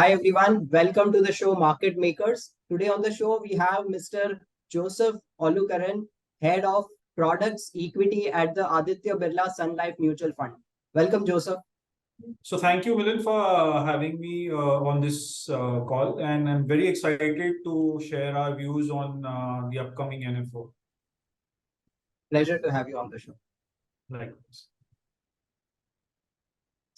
Hi everyone, welcome to the show Market Makers. Today on the show we have Mr. Joseph Ollukaren, Head of Products Equity at the Aditya Birla Sun Life Mutual Fund. Welcome, Joseph. So thank you, Milan, for having me on this call, and I'm very excited to share our views on the upcoming NFO. Pleasure to have you on the show. Likewise.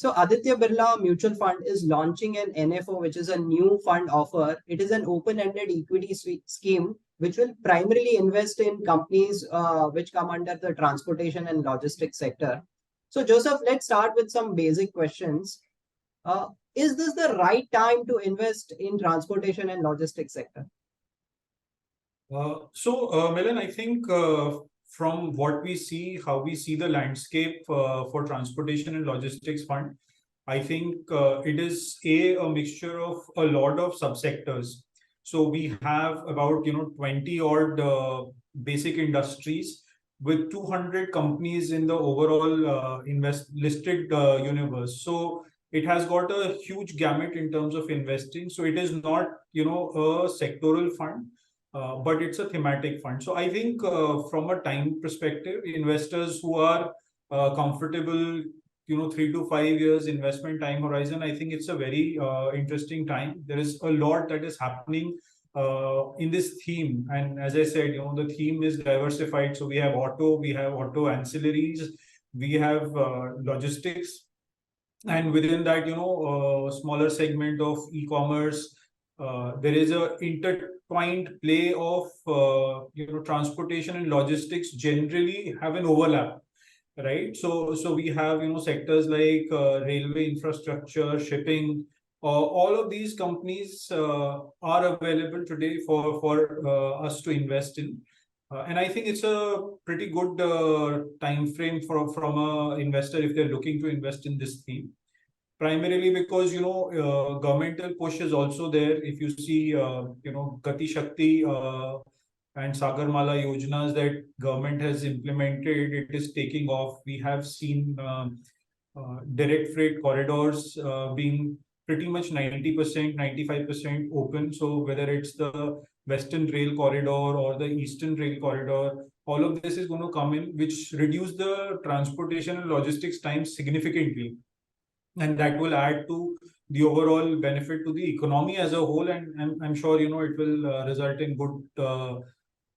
So Aditya Birla Mutual Fund is launching an NFO, which is a new fund offer. It is an open-ended equity scheme which will primarily invest in companies which come under the transportation and logistics sector. So Joseph, let's start with some basic questions. Is this the right time to invest in transportation and logistics sector? Milan, I think from what we see, how we see the landscape for transportation and logistics fund, I think it is a mixture of a lot of subsectors. So we have about 20 odd basic industries with 200 companies in the overall listed universe. So it has got a huge gamut in terms of investing. So it is not a sectoral fund. But it's a thematic fund. So I think from a time perspective, investors who are comfortable, 3 to 5 years investment time horizon, I think it's a very interesting time. There is a lot that is happening in this theme. And as I said, the theme is diversified. So we have auto ancillaries, we have logistics, and within that, smaller segment of e-commerce. There is a intertwined play of transportation and logistics generally have an overlap, right? So we have sectors like railway infrastructure, shipping. All of these companies are available today for us to invest in, and I think it's a pretty good time frame from an investor if they're looking to invest in this theme. Primarily because governmental push is also there. If you see Gati Shakti and Sagarmala Yojanas that government has implemented, it is taking off. We have seen direct freight corridors being pretty much 90%, 95% open. So whether it's the Western Rail Corridor or the Eastern Rail Corridor, all of this is going to come in, which reduce the transportation and logistics time significantly. And that will add to the overall benefit to the economy as a whole, and I'm sure it will result in good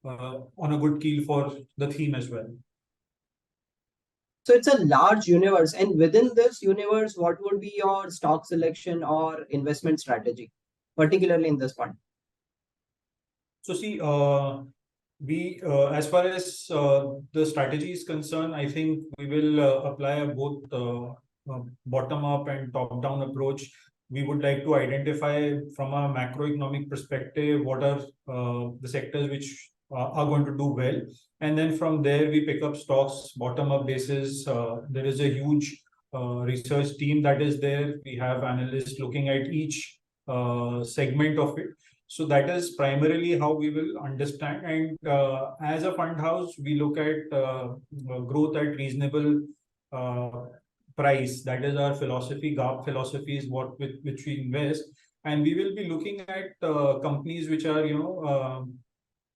on a good keel for the theme as well. So it's a large universe, and within this universe, what would be your stock selection or investment strategy, particularly in this fund? So see, we as far as the strategy is concerned, I think we will apply both bottom-up and top-down approach. We would like to identify from a macroeconomic perspective what are the sectors which are going to do well, and then from there we pick up stocks bottom-up basis. There is a huge research team that is there. We have analysts looking at each segment of it. So that is primarily how we will understand. And as a fund house, we look at growth at reasonable price. That is our philosophy. GARP philosophy is what with which we invest, and we will be looking at companies which are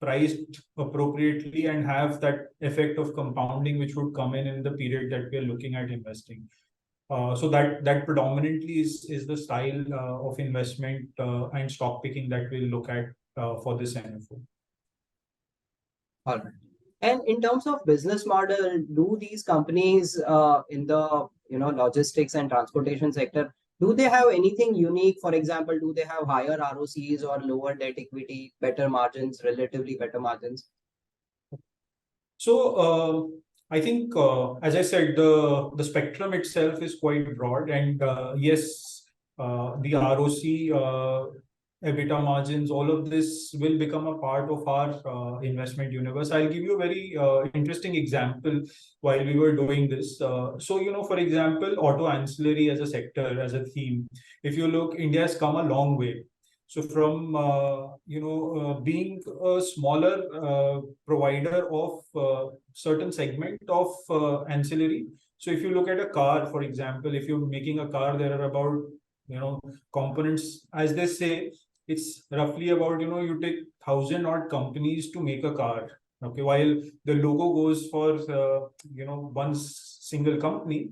priced appropriately and have that effect of compounding which would come in the period that we are looking at investing. So that predominantly is the style of investment and stock picking that we'll look at for this NFO. All right. And in terms of business model, do these companies in the logistics and transportation sector, do they have anything unique? For example, do they have higher ROCs or lower debt equity, better margins, relatively better margins? So I think, as I said, the spectrum itself is quite broad, and yes, the ROC, EBITDA margins, all of this will become a part of our investment universe. I'll give you a very interesting example while we were doing this. So, for example, auto ancillary as a sector, as a theme, if you look, India has come a long way. So from being a smaller provider of certain segment of ancillary. So if you look at a car, for example, if you're making a car, there are about components, as they say, it's roughly about, you take 1,000 odd companies to make a car. Okay, while the logo goes for, one single company,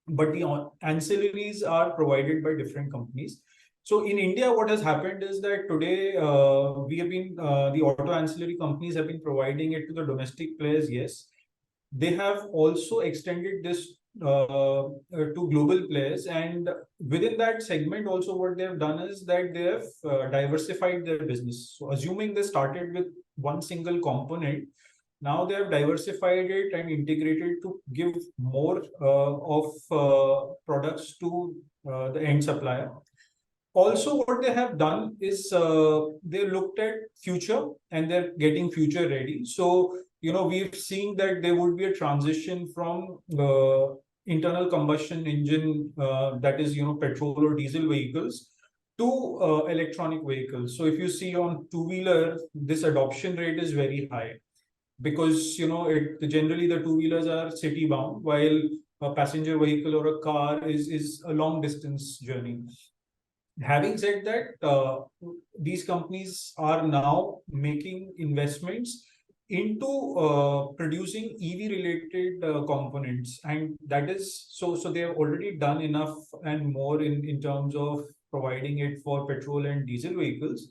but the ancillaries are provided by different companies. So in India, what has happened is that today we have been the auto ancillary companies have been providing it to the domestic players. Yes, they have also extended this to global players, and within that segment also what they have done is that they have diversified their business. So assuming they started with one single component, now they have diversified it and integrated to give more of products to the end supplier. Also, what they have done is they looked at future and they're getting future ready. So, we've seen that there would be a transition from internal combustion engine, that is, petrol or diesel vehicles, to electronic vehicles. So if you see on two-wheeler, this adoption rate is very high, because generally the two-wheelers are city bound, while a passenger vehicle or a car is a long distance journey. Having said that, these companies are now making investments into producing EV related components, and that is so they have already done enough and more in terms of providing it for petrol and diesel vehicles,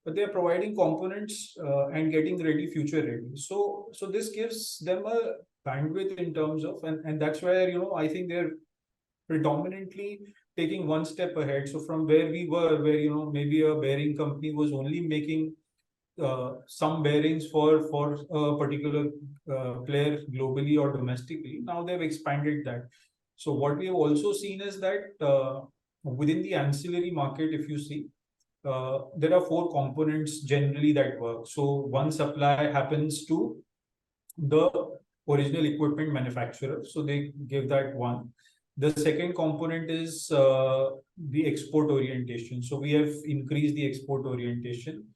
but they are providing components and getting ready, future ready. So this gives them a bandwidth in terms of, and that's where I think they're predominantly taking one step ahead. So from where we were, where maybe a bearing company was only making some bearings for a particular player globally or domestically, now they've expanded that. So what we have also seen is that within the ancillary market, if you see, there are four components generally that work. So one supply happens to the original equipment manufacturer, so they give that one. The second component is the export orientation. So we have increased the export orientation.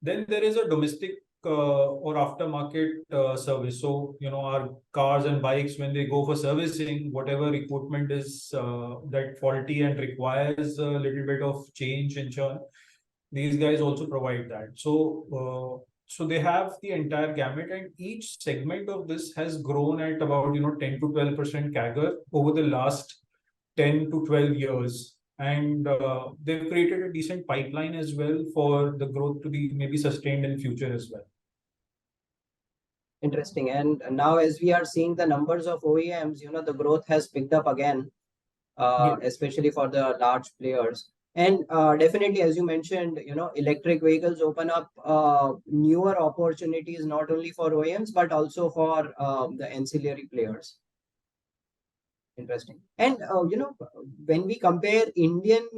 Then there is a domestic or aftermarket service. So, our cars and bikes, when they go for servicing, whatever equipment is that faulty and requires a little bit of change and churn, these guys also provide that. So they have the entire gamut, and each segment of this has grown at about 10 to 12% CAGR over the last 10 to 12 years. And they've created a decent pipeline as well for the growth to be maybe sustained in future as well. Interesting. And now, as we are seeing the numbers of OEMs, the growth has picked up again, especially for the large players. And definitely, as you mentioned, electric vehicles open up newer opportunities, not only for OEMs, but also for the ancillary players. Interesting. And, when we compare Indian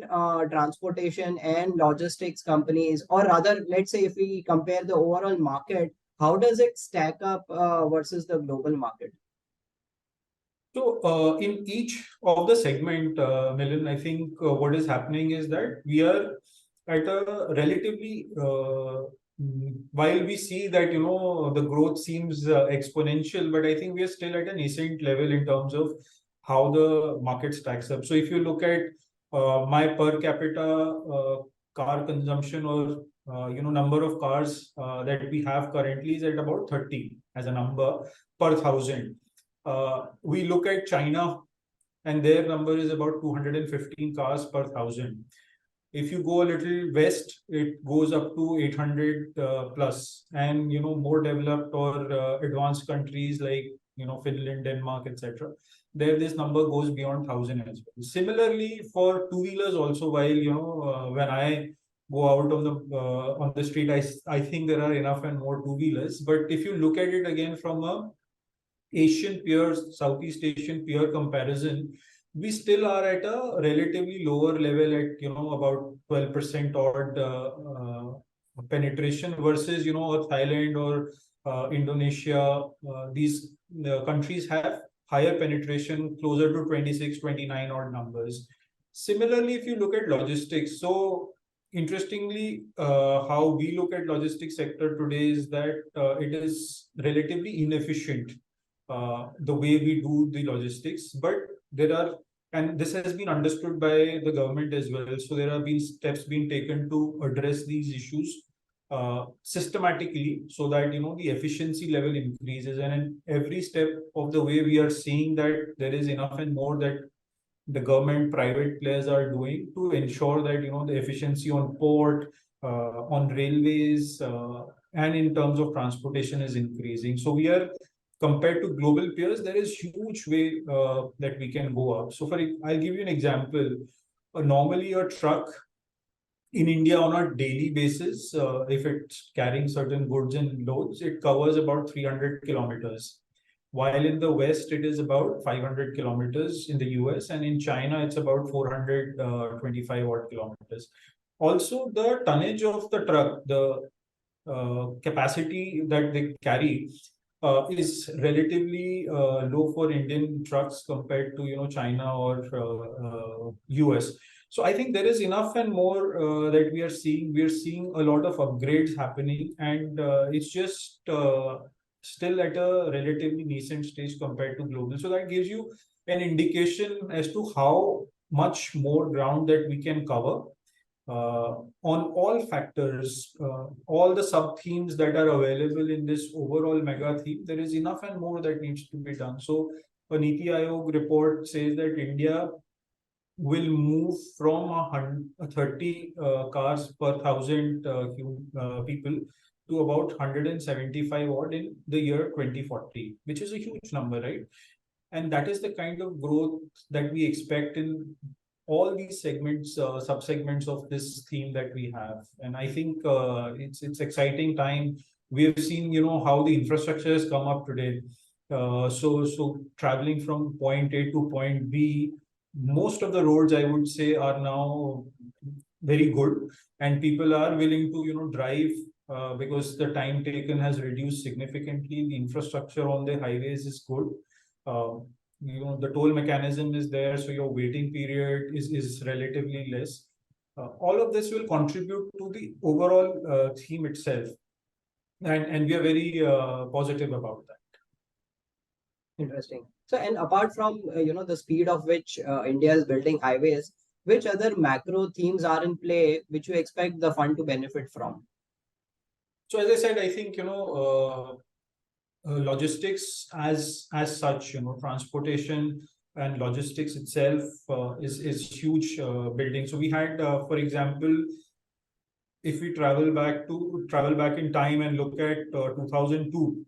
transportation and logistics companies, or rather, let's say if we compare the overall market, how does it stack up versus the global market? So in each of the segment, Milind, I think what is happening is that we are at a relatively, while we see that, the growth seems exponential, but I think we are still at a nascent level in terms of how the market stacks up. So if you look at my per capita car consumption, or number of cars that we have currently is at about 30 as a number per thousand. We look at China, and their number is about 215 cars per thousand. If you go a little west, it goes up to 800 plus, and more developed or advanced countries like Finland, Denmark, etc. There, this number goes beyond 1,000 as well. Similarly, for two-wheelers also, while when I go out on the street, I think there are enough and more two-wheelers. But if you look at it again from a Asian peers, Southeast Asian peer comparison, we still are at a relatively lower level at about 12% odd penetration versus a Thailand or Indonesia. These countries have higher penetration, closer to 26, 29 odd numbers. Similarly, if you look at logistics, so interestingly, how we look at logistics sector today is that it is relatively inefficient, the way we do the logistics, but there are And this has been understood by the government as well. So there have been steps being taken to address these issues systematically, so that the efficiency level increases. And in every step of the way, we are seeing that there is enough and more that the government, private players are doing to ensure that the efficiency on port, on railways, and in terms of transportation is increasing. So we are, compared to global peers, there is huge way that we can go up. So I'll give you an example. Normally a truck in India on a daily basis, if it's carrying certain goods and loads, it covers about 300 kilometers. While in the West, it is about 500 kilometers in the US, and in China, it's about 425 odd kilometers. Also, the tonnage of the truck, the capacity that they carry, is relatively low for Indian trucks compared to China or US. So I think there is enough and more that we are seeing. We are seeing a lot of upgrades happening, and it's just still at a relatively nascent stage compared to global. So that gives you an indication as to how much more ground that we can cover on all factors, all the sub themes that are available in this overall mega theme. There is enough and more that needs to be done. So a Niti Aayog report says that India will move from 30 cars per thousand people to about 175 odd in the year 2040, which is a huge number, right? And that is the kind of growth that we expect in all these segments, sub-segments of this theme that we have. And I think it's exciting time. We have seen, how the infrastructure has come up today. So traveling from point A to point B, most of the roads, I would say, are now very good, and people are willing to drive because the time taken has reduced significantly. The infrastructure on the highways is good. The toll mechanism is there, so your waiting period is relatively less. All of this will contribute to the overall theme itself, and we are very positive about that. Interesting. So, and apart from the speed of which India is building highways, which other macro themes are in play which you expect the fund to benefit from? So, as I said, I think logistics as such, transportation and logistics itself is huge building. So we had, for example, if we travel back in time and look at 2002,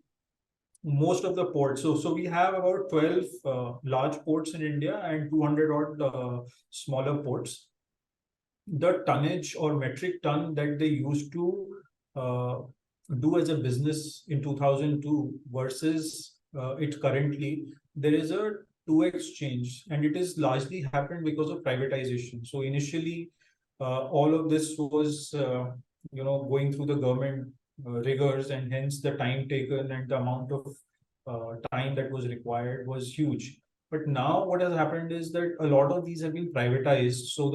most of the ports. So we have about 12 large ports in India and 200 odd smaller ports. The tonnage or metric ton that they used to do as a business in 2002 versus it currently, there is a 2x change, and it is largely happened because of privatization. So initially, all of this was going through the government rigors, and hence the time taken and the amount of time that was required was huge. But now what has happened is that a lot of these have been privatized. So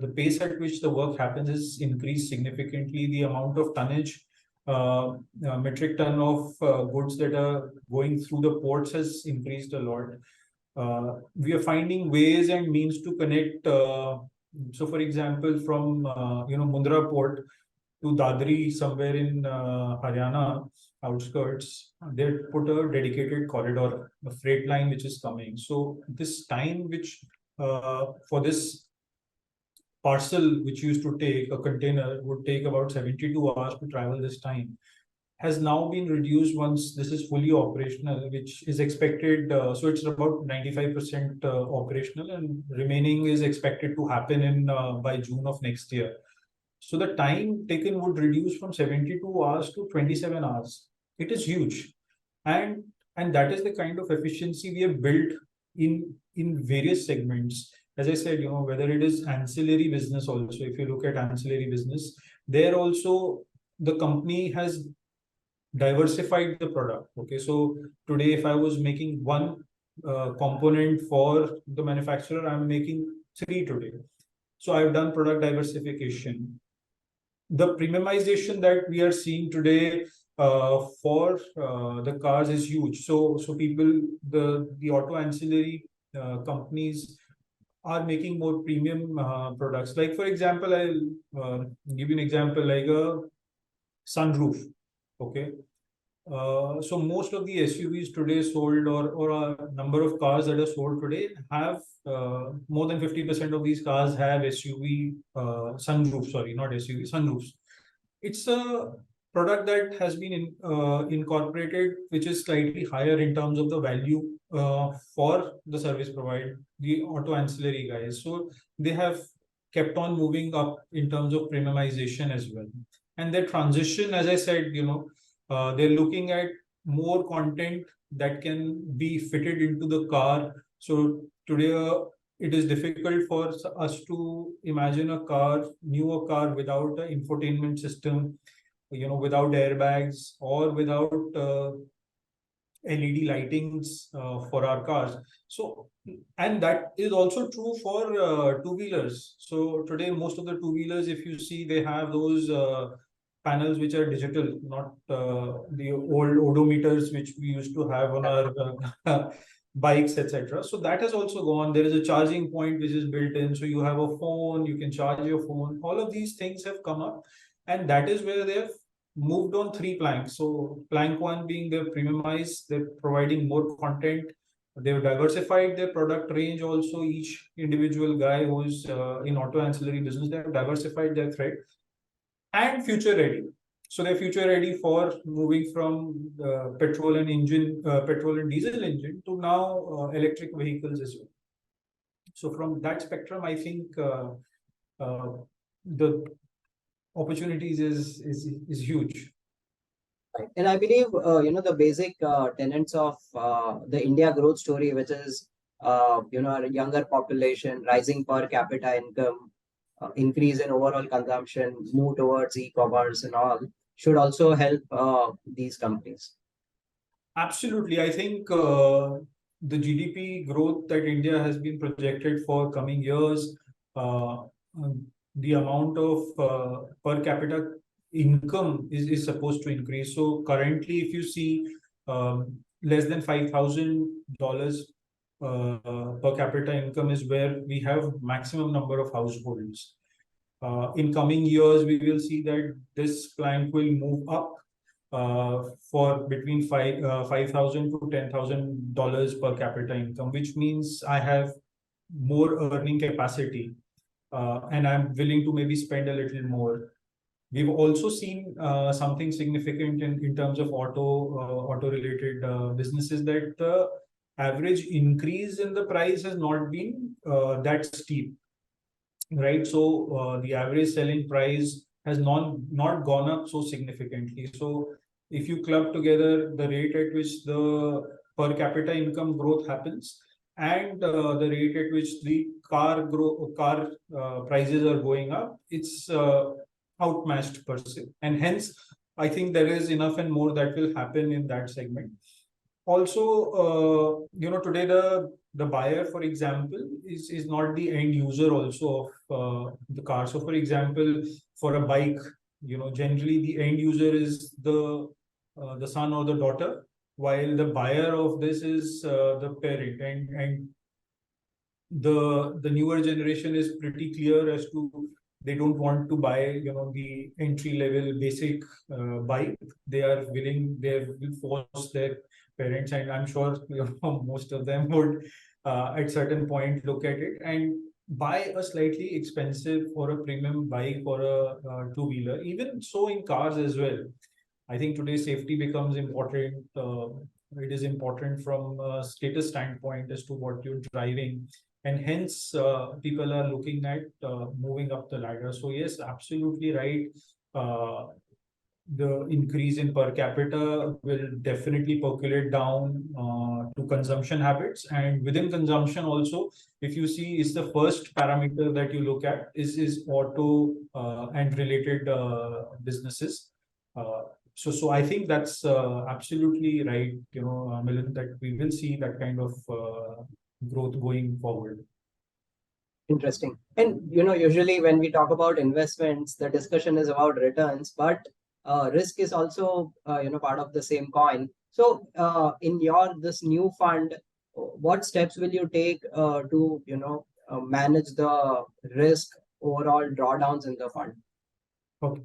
the pace at which the work happens is increased significantly. The amount of tonnage, metric ton of goods that are going through the ports has increased a lot. We are finding ways and means to connect. So, for example, from Mundra port to Dadri, somewhere in Haryana outskirts, they put a dedicated corridor, a freight line which is coming. So this time, which for this parcel which used to take a container would take about 72 hours to travel this time, has now been reduced once this is fully operational, which is expected. So it's about 95% operational, and remaining is expected to happen in by June of next year. So the time taken would reduce from 72 hours to 27 hours. It is huge. And that is the kind of efficiency we have built in various segments. As I said, whether it is ancillary business also, if you look at ancillary business, there also the company has diversified the product. Okay, so today, if I was making one component for the manufacturer, I'm making 3 today. So I've done product diversification. The premiumization that we are seeing today for the cars is huge. So people, the auto ancillary companies are making more premium products. Like, for example, I'll give you an example like a sunroof. Okay. So most of the SUVs today sold, or a number of cars that are sold today, have more than 50% of these cars have SUV sunroofs. Sorry, not SUV, sunroofs. It's a product that has been incorporated, which is slightly higher in terms of the value for the service provider, the auto ancillary guys. So they have kept on moving up in terms of premiumization as well. And their transition, as I said, they're looking at more content that can be fitted into the car. So today, it is difficult for us to imagine a newer car without an infotainment system, without airbags or without LED lightings for our cars. So, and that is also true for two-wheelers. So today, most of the two-wheelers, if you see, they have those panels which are digital, not the old odometers which we used to have on our bikes, etc. So that has also gone. There is a charging point which is built in. So you have a phone, you can charge your phone. All of these things have come up, and that is where they have moved on three planks. So plank one being they're premiumized, they're providing more content. They've diversified their product range also. Each individual guy who's in auto ancillary business, they have diversified their thread and future ready. So they're future ready for moving from petrol and diesel engine to now electric vehicles as well. So from that spectrum, I think the opportunities is huge. Right. And I believe, the basic tenets of the India growth story, which is, a younger population, rising per capita income, increase in overall consumption, move towards e-commerce and all, should also help these companies. Absolutely. I think the GDP growth that India has been projected for coming years, the amount of per capita income is supposed to increase. So currently, if you see less than $5,000 per capita income is where we have maximum number of households. In coming years, we will see that this plank will move up for between $5,000 to $10,000 per capita income, which means I have more earning capacity, and I'm willing to maybe spend a little more. We've also seen something significant in terms of auto related businesses, that the average increase in the price has not been that steep, right? So the average selling price has not gone up so significantly. So if you club together the rate at which the per capita income growth happens and the rate at which the car prices are going up, it's outmatched per se, and hence I think there is enough and more that will happen in that segment. Also, today the buyer, for example, is not the end user also of the car. So, for example, for a bike, generally the end user is the son or the daughter, while the buyer of this is the parent, and the newer generation is pretty clear as to they don't want to buy the entry level basic bike. They will force their parents, and I'm sure most of them would at certain point look at it and buy a slightly expensive or a premium bike or a two-wheeler. Even so in cars as well, I think today safety becomes important. It is important from a status standpoint as to what you're driving, and hence people are looking at moving up the ladder. So yes, absolutely right. The increase in per capita will definitely percolate down to consumption habits, and within consumption also, if you see, is the first parameter that you look at is auto and related businesses. So I think that's absolutely right, Milind, that we will see that kind of growth going forward. Interesting. And usually when we talk about investments, the discussion is about returns, but risk is also part of the same coin. So in this new fund, what steps will you take to manage the risk overall drawdowns in the fund? Okay.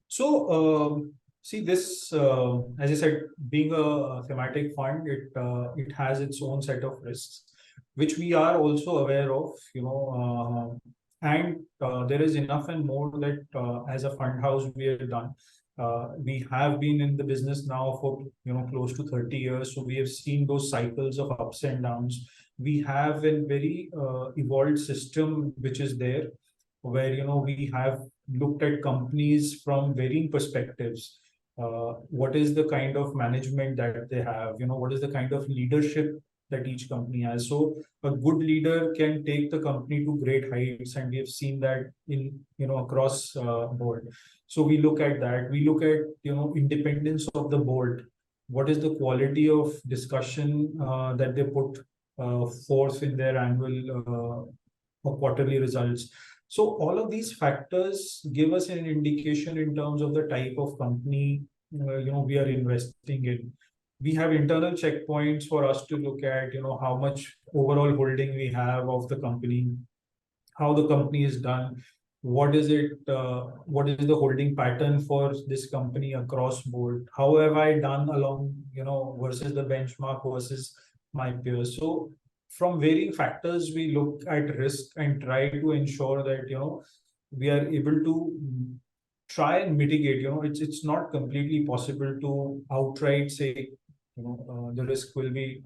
So, see this, as I said, being a thematic fund, it has its own set of risks, which we are also aware of, and there is enough and more that as a fund house we have done. We have been in the business now for close to 30 years, so we have seen those cycles of ups and downs. We have a very evolved system which is there, where we have looked at companies from varying perspectives. What is the kind of management that they have? What is the kind of leadership that each company has? So a good leader can take the company to great heights, and we have seen that in across board. So we look at that. We look at independence of the board. What is the quality of discussion that they put forth in their annual or quarterly results? So all of these factors give us an indication in terms of the type of company we are investing in. We have internal checkpoints for us to look at how much overall holding we have of the company, how the company is done, what is it, what is the holding pattern for this company across board, how have I done along versus the benchmark versus my peers. So from varying factors, we look at risk and try to ensure that we are able to try and mitigate. It's not completely possible to outright say the risk will be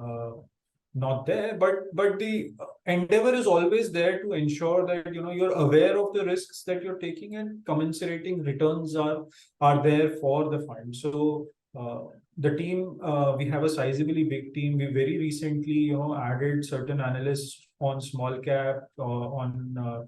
not there, but the endeavor is always there to ensure that you're aware of the risks that you're taking, and commensurating returns are there for the fund. So the team, we have a sizably big team. We very recently added certain analysts on small cap, on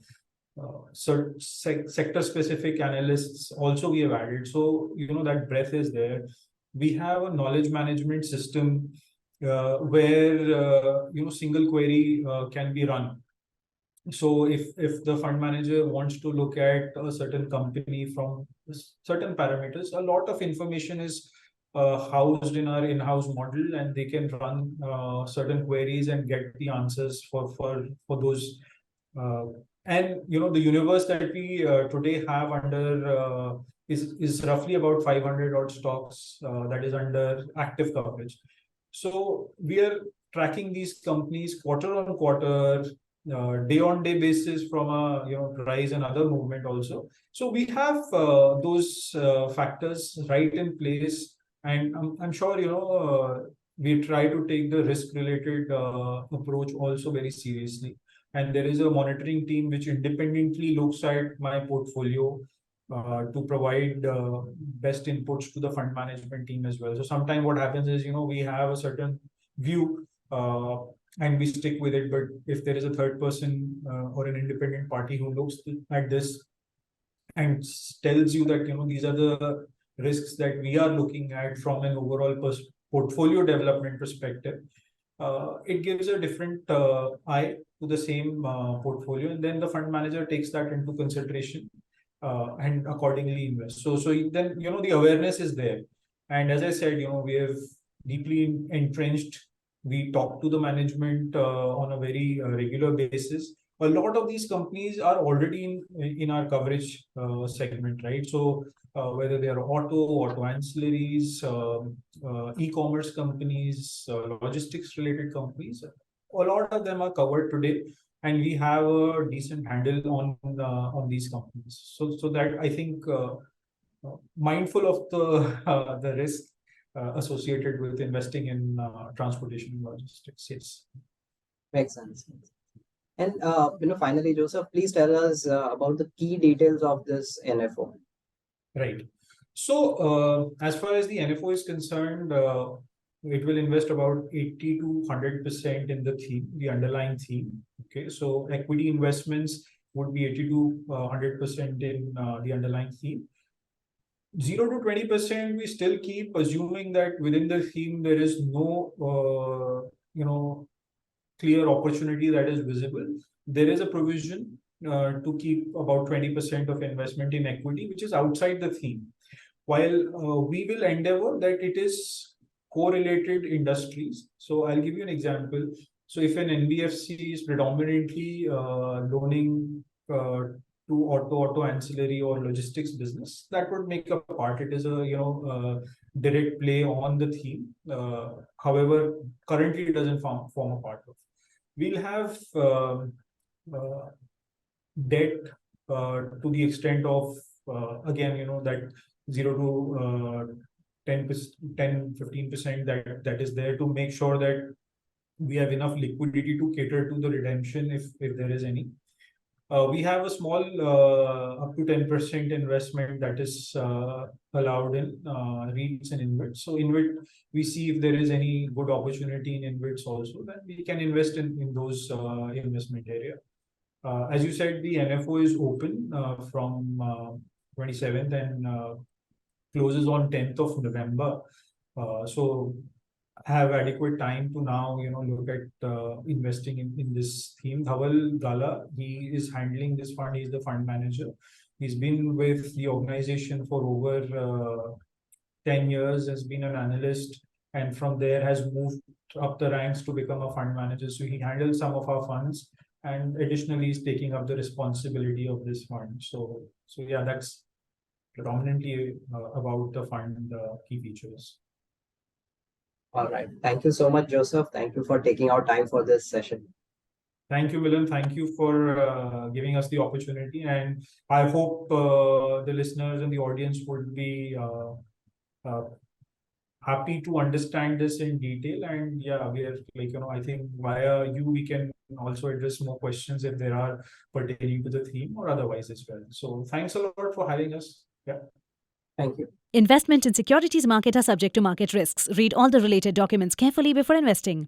certain sector specific analysts also we have added. So that breadth is there. We have a knowledge management system where single query can be run. So if the fund manager wants to look at a certain company from certain parameters, a lot of information is housed in our in-house model, and they can run certain queries and get the answers for those. And the universe that we today have under is roughly about 500 odd stocks that is under active coverage. So we are tracking these companies quarter on quarter, day on day basis from a price and other movement also. So we have those factors right in place, and I'm sure we try to take the risk related approach also very seriously. And there is a monitoring team which independently looks at my portfolio to provide best inputs to the fund management team as well. So sometimes what happens is, we have a certain view and we stick with it. But if there is a third person or an independent party who looks at this and tells you that, these are the risks that we are looking at from an overall portfolio development perspective, it gives a different eye to the same portfolio. And then the fund manager takes that into consideration and accordingly invest. So then the awareness is there, and as I said, we have deeply entrenched. We talk to the management on a very regular basis. A lot of these companies are already in our coverage segment, right? So whether they are auto ancillaries, e-commerce companies, logistics related companies, a lot of them are covered today, and we have a decent handle on these companies. So that I think mindful of the risk associated with investing in transportation and logistics. Yes, Makes sense. And finally, Joseph, please tell us about the key details of this NFO. Right. So as far as the NFO is concerned, it will invest about 80 to 100% in the theme, the underlying theme. Okay, so equity investments would be 80 to 100% in the underlying theme. 0 to 20% we still keep assuming that within the theme there is no clear opportunity that is visible. There is a provision to keep about 20% of investment in equity, which is outside the theme. While we will endeavor that it is correlated industries. So I'll give you an example. So if an NBFC is predominantly loaning to auto ancillary or logistics business, that would make a part. It is a direct play on the theme. However, currently it doesn't form a part of. We'll have debt to the extent of again that 0 to 10-15% that is there to make sure that we have enough liquidity to cater to the redemption if there is any. We have a small up to 10% investment that is allowed in REITs and InvITs. So InvIT, we see if there is any good opportunity in InvITs also, then we can invest in those investment area. As you said, the NFO is open from 27th and closes on 10th of November. So have adequate time to now look at investing in this theme. Dhaval Gala, he is handling this fund. He's the fund manager. He's been with the organization for over 10 years, has been an analyst, and from there has moved up the ranks to become a fund manager. So he handles some of our funds, and additionally is taking up the responsibility of this fund. So yeah, that's predominantly about the fund key features. All right. Thank you so much, Joseph. Thank you for taking out time for this session. Thank you, Milan. Thank you for giving us the opportunity. And I hope the listeners and the audience would be happy to understand this in detail. And yeah, we are I think via you, we can also address more questions if there are pertaining to the theme or otherwise as well. So thanks a lot for having us. Yeah. Thank you. Investment in securities market are subject to market risks. Read all the related documents carefully before investing.